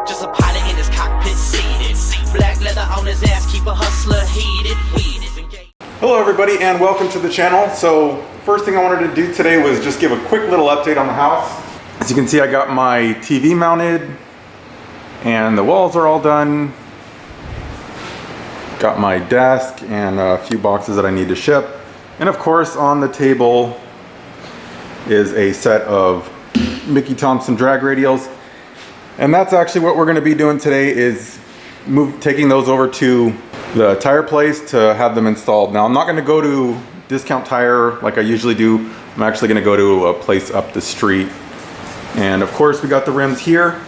Just a pilot in his cockpit seated. Black leather on his ass, keep a hustler heated. Hello everybody and welcome to the channel. So first thing I wanted to do today was just give a quick little update on the house. As you can see, I got my TV mounted and the walls are all done. Got my desk and a few boxes that I need to ship. And of course on the table is a set of Mickey Thompson drag radials. And that's actually what we're going to be doing today, is taking those over to the tire place to have them installed. Now I'm not going to go to Discount Tire like I usually do. I'm actually going to go to a place up the street. And of course we got the rims here.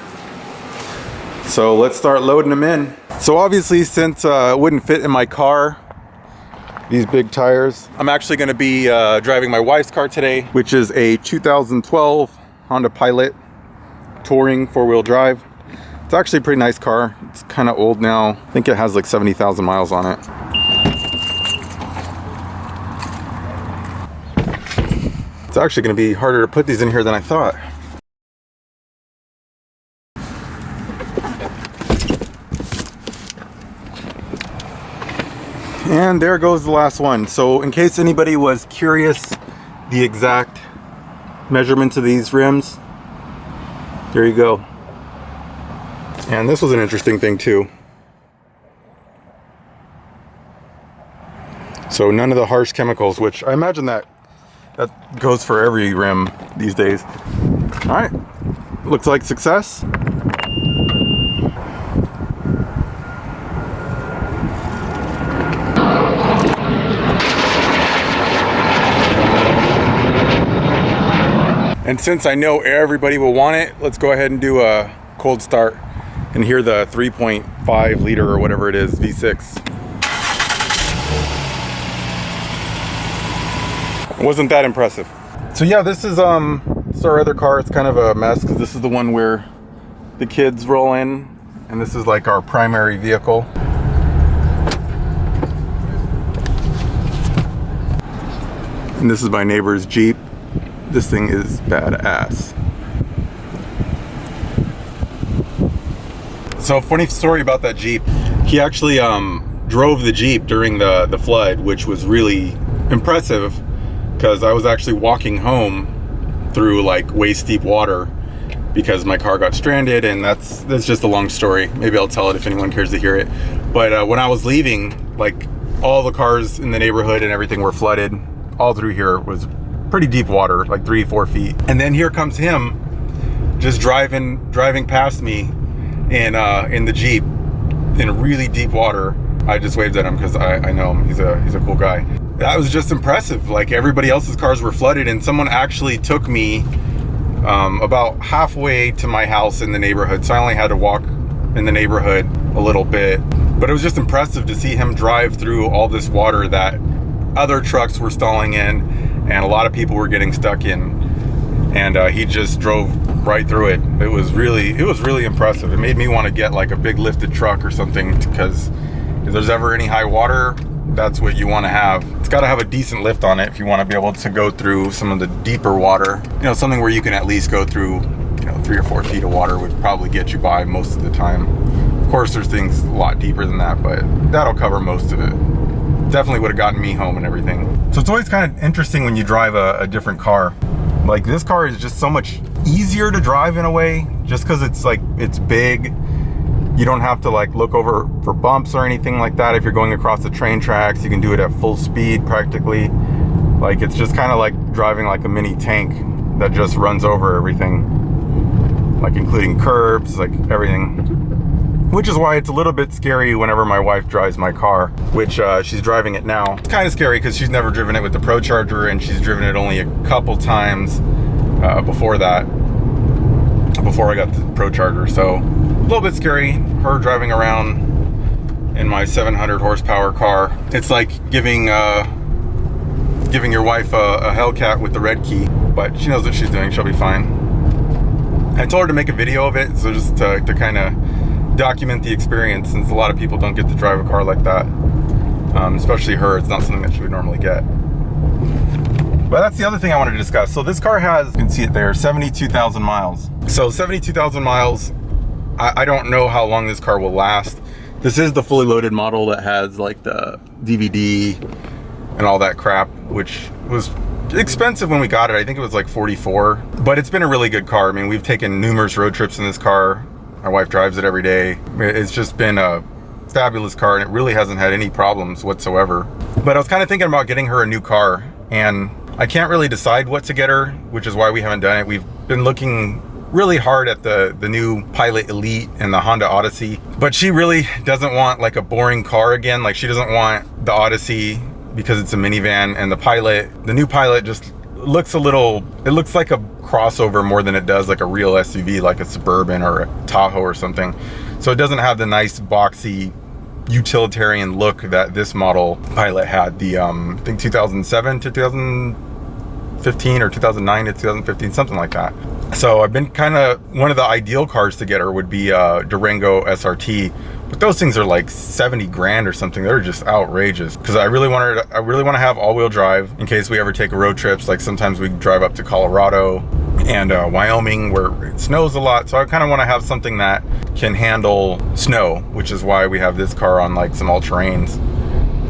So let's start loading them in. So obviously, since it wouldn't fit in my car, these big tires, I'm actually going to be driving my wife's car today, which is a 2012 Honda Pilot Touring 4-wheel drive. It's actually a pretty nice car. It's kind of old now. I think it has like 70,000 miles on it. It's actually going to be harder to put these in here than I thought. And there goes the last one. So in case anybody was curious, the exact measurements of these rims, there you go. And this was an interesting thing too. So none of the harsh chemicals, which I imagine that goes for every rim these days. All right, looks like success. And since I know everybody will want it, let's go ahead and do a cold start and hear the 3.5 liter or whatever it is, V6. It wasn't that impressive. So yeah, this is our other car. It's kind of a mess because this is the one where the kids roll in, and this is like our primary vehicle. And this is my neighbor's Jeep. This thing is badass. So funny story about that Jeep. He actually drove the Jeep during the flood, which was really impressive because I was actually walking home through like waist deep water because my car got stranded, and that's just a long story. Maybe I'll tell it if anyone cares to hear it. But when I was leaving, like all the cars in the neighborhood and everything were flooded. All through here was pretty deep water, like 3-4 feet. And then here comes him just driving past me in the Jeep in really deep water. I just waved at him because I know him. He's a cool guy. That was just impressive. Like everybody else's cars were flooded, and someone actually took me about halfway to my house in the neighborhood. So I only had to walk in the neighborhood a little bit, but it was just impressive to see him drive through all this water that other trucks were stalling in and a lot of people were getting stuck in, and he just drove right through it. It was really impressive. It made me want to get like a big lifted truck or something, because if there's ever any high water, that's what you want to have. It's got to have a decent lift on it if you want to be able to go through some of the deeper water. You know, something where you can at least go through, 3 or 4 feet of water would probably get you by most of the time. Of course, there's things a lot deeper than that, but that'll cover most of it. Definitely would have gotten me home and everything. So it's always kind of interesting when you drive a different car. Like this car is just so much easier to drive in a way, just because it's big. You don't have to like look over for bumps or anything like that. If you're going across the train tracks, you can do it at full speed practically. Like it's just kind of like driving like a mini tank that just runs over everything, like including curbs, like everything. Which is why it's a little bit scary whenever my wife drives my car, which she's driving it now. It's kind of scary because she's never driven it with the Pro Charger, and she's driven it only a couple times before that, before I got the Pro Charger. So a little bit scary, her driving around in my 700 horsepower car. It's like giving your wife a Hellcat with the red key, but she knows what she's doing, she'll be fine. I told her to make a video of it, so just to kind of document the experience, since a lot of people don't get to drive a car like that, especially her. It's not something that she would normally get. But that's the other thing I wanted to discuss. So this car has, you can see it there, 72,000 miles. So 72,000 miles I don't know how long this car will last. This is the fully loaded model that has like the DVD and all that crap, which was expensive when we got it. I think it was like $44, but it's been a really good car. I mean, we've taken numerous road trips in this car. My wife drives it every day. It's just been a fabulous car, and it really hasn't had any problems whatsoever. But I was kind of thinking about getting her a new car, and I can't really decide what to get her, which is why we haven't done it. We've been looking really hard at the new Pilot Elite and the Honda Odyssey, but she really doesn't want like a boring car again. Like, she doesn't want the Odyssey because it's a minivan, and the new Pilot just looks it looks like a crossover more than it does like a real SUV, like a Suburban or a Tahoe or something. So it doesn't have the nice boxy utilitarian look that this model Pilot had. The I think 2007 to 2015 or 2009 to 2015, something like that. So I've been one of the ideal cars to get her would be Durango SRT, but those things are like 70 grand or something. They're just outrageous, because I really want to have all-wheel drive in case we ever take road trips. Like, sometimes we drive up to Colorado and Wyoming where it snows a lot, so I kind of want to have something that can handle snow, which is why we have this car on like some all-terrains.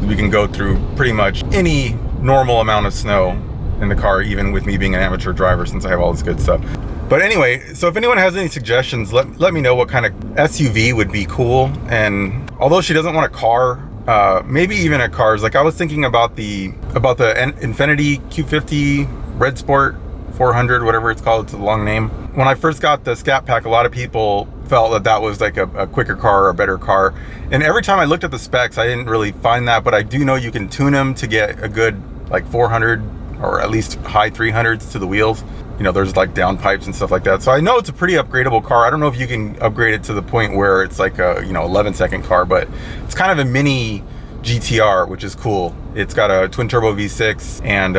We can go through pretty much any normal amount of snow in the car, even with me being an amateur driver, since I have all this good stuff. But anyway, so if anyone has any suggestions, let me know what kind of SUV would be cool. And although she doesn't want a car, maybe even a cars, like I was thinking about the Infiniti Q50 Red Sport 400, whatever it's called, it's a long name. When I first got the Scat Pack, a lot of people felt that was like a quicker car or a better car. And every time I looked at the specs, I didn't really find that, but I do know you can tune them to get a good like 400 or at least high 300s to the wheels. You know, there's like downpipes and stuff like that. So I know it's a pretty upgradable car. I don't know if you can upgrade it to the point where it's like a 11-second car, but it's kind of a mini GTR, which is cool. It's got a twin turbo V6, and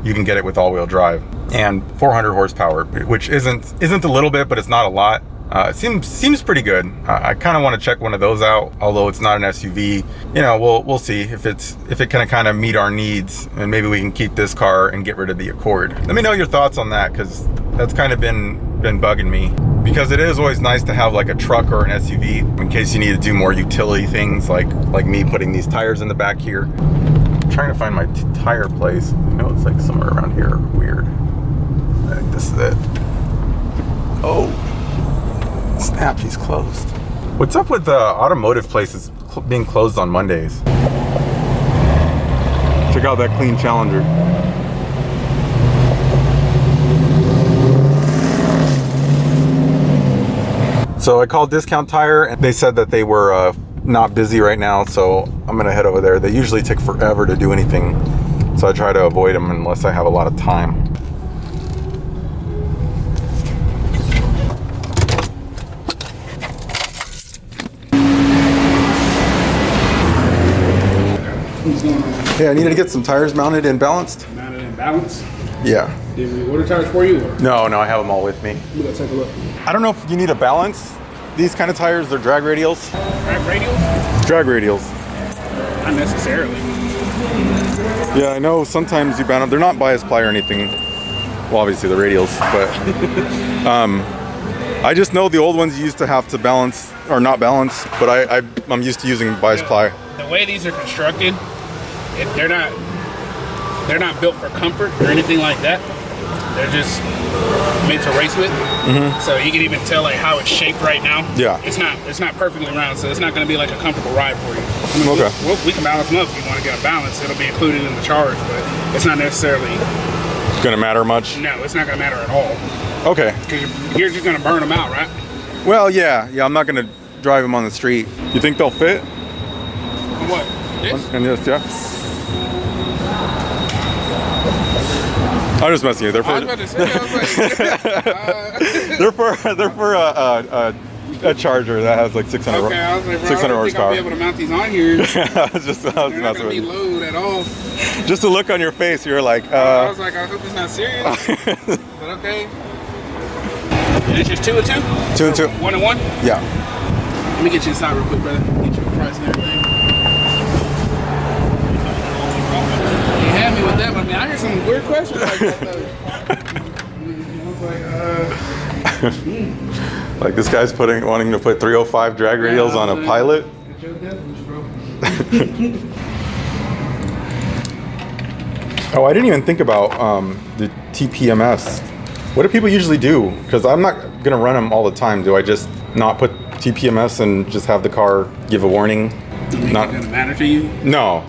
you can get it with all-wheel drive and 400 horsepower, which isn't a little bit, but it's not a lot. It seems pretty good. I kind of want to check one of those out, although it's not an SUV. You know, we'll see if it can kind of meet our needs, and maybe we can keep this car and get rid of the Accord. Let me know your thoughts on that, because that's kind of been bugging me. Because it is always nice to have like a truck or an SUV in case you need to do more utility things, like me putting these tires in the back here. I'm trying to find my tire place. I know it's like somewhere around here. Weird. I think this is it. Oh. Snap, he's closed. What's up with the automotive places being closed on Mondays? Check out that clean Challenger. So I called Discount Tire, and they said that they were not busy right now, so I'm gonna head over there. They usually take forever to do anything, so I try to avoid them unless I have a lot of time. Hey, I needed to get some tires mounted and balanced. Mounted and balanced? Yeah. Did we order tires for you? Or? No, I have them all with me. Let's take a look. I don't know if you need a balance. These kind of tires, they're drag radials. Drag radials? Drag radials. Not necessarily. Yeah, I know sometimes you balance. They're not bias ply or anything. Well, obviously the radials, but I just know the old ones you used to have to balance or not balance, but I'm used to using bias ply. The way these are constructed, they're not built for comfort or anything like that. They're just made to race with. Mm-hmm. So you can even tell like how it's shaped right now. Yeah. It's not perfectly round, so it's not going to be like a comfortable ride for you. I mean, okay. We can balance them up if you want to get a balance. It'll be included in the charge, but it's not necessarily gonna matter much. No, it's not going to matter at all. Okay. Because you're just going to burn them out, right? Well, yeah. I'm not gonna drive them on the street. You think they'll fit? And what? This? And this, yeah. I'm just messing with you. I was about to say, they're for a Charger that has like 600 okay, I was like, bro, 600 I don't think I'll horsepower. be able to mount these on here. I was They're not messing gonna with be you. low at all. Just the look on your face, you're like, I was like, I hope it's not serious. But okay. And it's just 2 and 2? 2 and 2. 1 and 1? Yeah. Let me get you inside real quick, brother. Get you a price and everything. You had me with that, but I mean, I hear some weird questions like that though. I was like, Like this guy's wanting to put 305 drag radials on a Pilot. Oh, I didn't even think about the TPMS. What do people usually do? Because I'm not gonna run them all the time. Do I just not put TPMS and just have the car give a warning? Not gonna matter to you? No.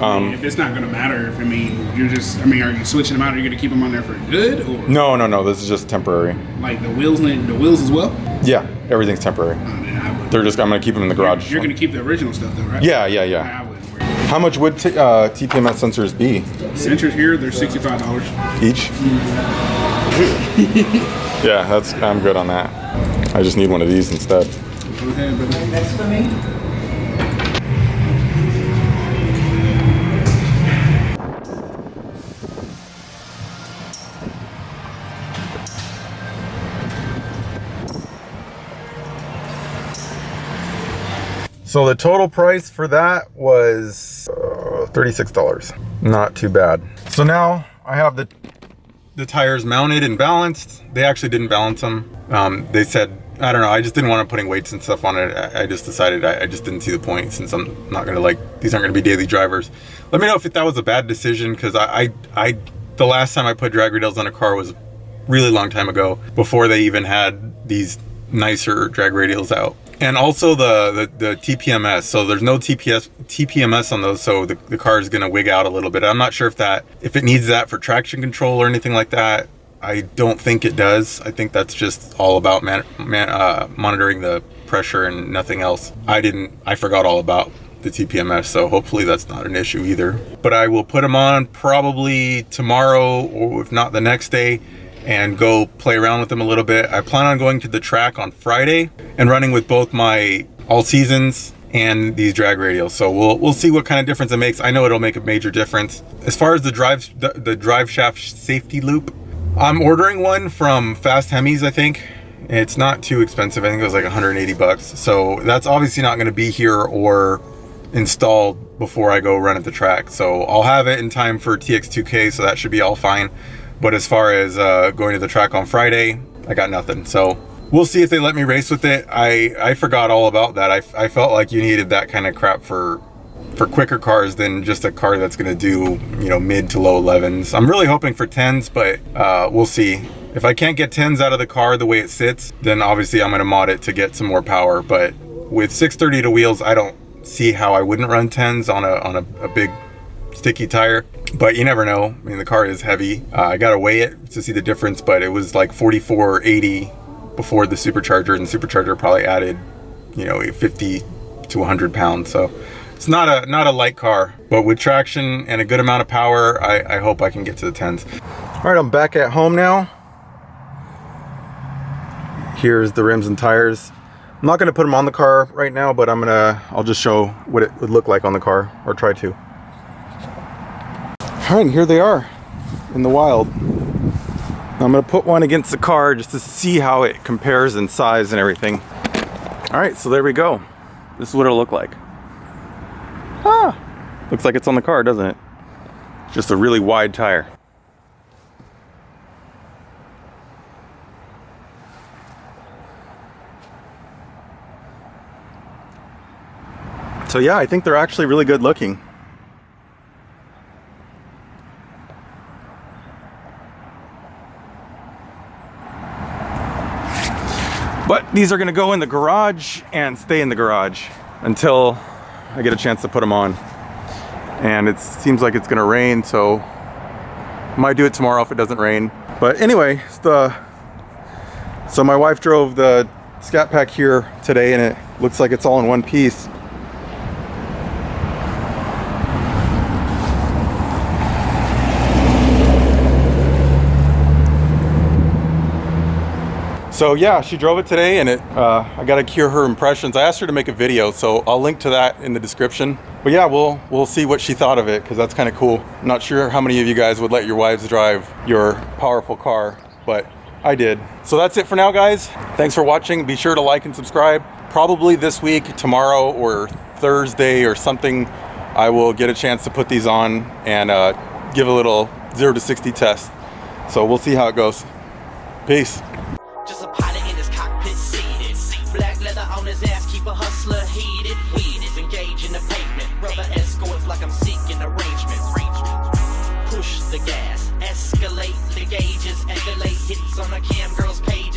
I mean, if it's not gonna matter, are you switching them out? Are you gonna keep them on there for good? Or No. This is just temporary. like the wheels as well? Yeah, everything's temporary. I'm gonna keep them in the garage. You're gonna keep the original stuff though, right? Yeah. I wouldn't worry. How much would TPMS sensors be? Sensors here, they're $65 each. Yeah, I'm good on that. I just need one of these instead. Go ahead, brother. Next for me. So the total price for that was $36. Not too bad. So now I have the tires mounted and balanced. They actually didn't balance them. They said, I don't know, I just didn't want to putting weights and stuff on it. I just decided I just didn't see the point, since I'm not gonna these aren't gonna be daily drivers. Let me know if that was a bad decision, because the last time I put drag radials on a car was a really long time ago, before they even had these nicer drag radials out. And also the TPMS, so there's no TPMS on those, so the car is gonna wig out a little bit. I'm not sure if it needs that for traction control or anything like that. I don't think it does. I think that's just all about monitoring the pressure and nothing else. I forgot all about the TPMS, so hopefully that's not an issue either. But I will put them on probably tomorrow, or if not the next day, and go play around with them a little bit. I plan on going to the track on Friday and running with both my all seasons and these drag radials. So we'll see what kind of difference it makes. I know it'll make a major difference. As far as the drive shaft safety loop, I'm ordering one from Fast Hemis, I think. It's not too expensive. I think it was like 180 bucks. So that's obviously not gonna be here or installed before I go run at the track. So I'll have it in time for TX2K, so that should be all fine. But as far as going to the track on Friday, I got nothing. So we'll see if they let me race with it. I forgot all about that. I felt like you needed that kind of crap for quicker cars than just a car that's going to do, mid to low 11s. I'm really hoping for 10s, but we'll see. If I can't get 10s out of the car the way it sits, then obviously I'm going to mod it to get some more power. But with 632 wheels, I don't see how I wouldn't run 10s on a big sticky tire. But you never know. I mean, the car is heavy. I gotta weigh it to see the difference, but it was like 4480 before the supercharger, and the supercharger probably added 50 to 100 pounds. So it's not a light car, but with traction and a good amount of power, I hope I can get to the 10s. All right, I'm back at home now. Here's the rims and tires. I'm not gonna put them on the car right now, but I'll just show what it would look like on the car, or try to. All right, and here they are in the wild. I'm gonna put one against the car just to see how it compares in size and everything. All right, so there we go. This is what it'll look like. Looks like it's on the car, doesn't it? Just a really wide tire. So yeah, I think they're actually really good looking. But these are gonna go in the garage and stay in the garage until I get a chance to put them on. And it seems like it's gonna rain, so I might do it tomorrow if it doesn't rain. But anyway, so my wife drove the scatpack here today, and it looks like it's all in one piece. So yeah, she drove it today, and I gotta cure her impressions. I asked her to make a video, so I'll link to that in the description. But yeah, we'll see what she thought of it, because that's kind of cool. I'm not sure how many of you guys would let your wives drive your powerful car, but I did. So that's it for now, guys. Thanks for watching. Be sure to like and subscribe. Probably this week, tomorrow or Thursday or something, I will get a chance to put these on and give a little 0 to 60 test. So we'll see how it goes. Peace. Just a pilot in this cockpit. on his ass, keep a hustler heated. Weed is engaged in the pavement. Rubber escorts like I'm seeking arrangement. Push the gas, escalate the gauges, escalate hits on the cam girl's page.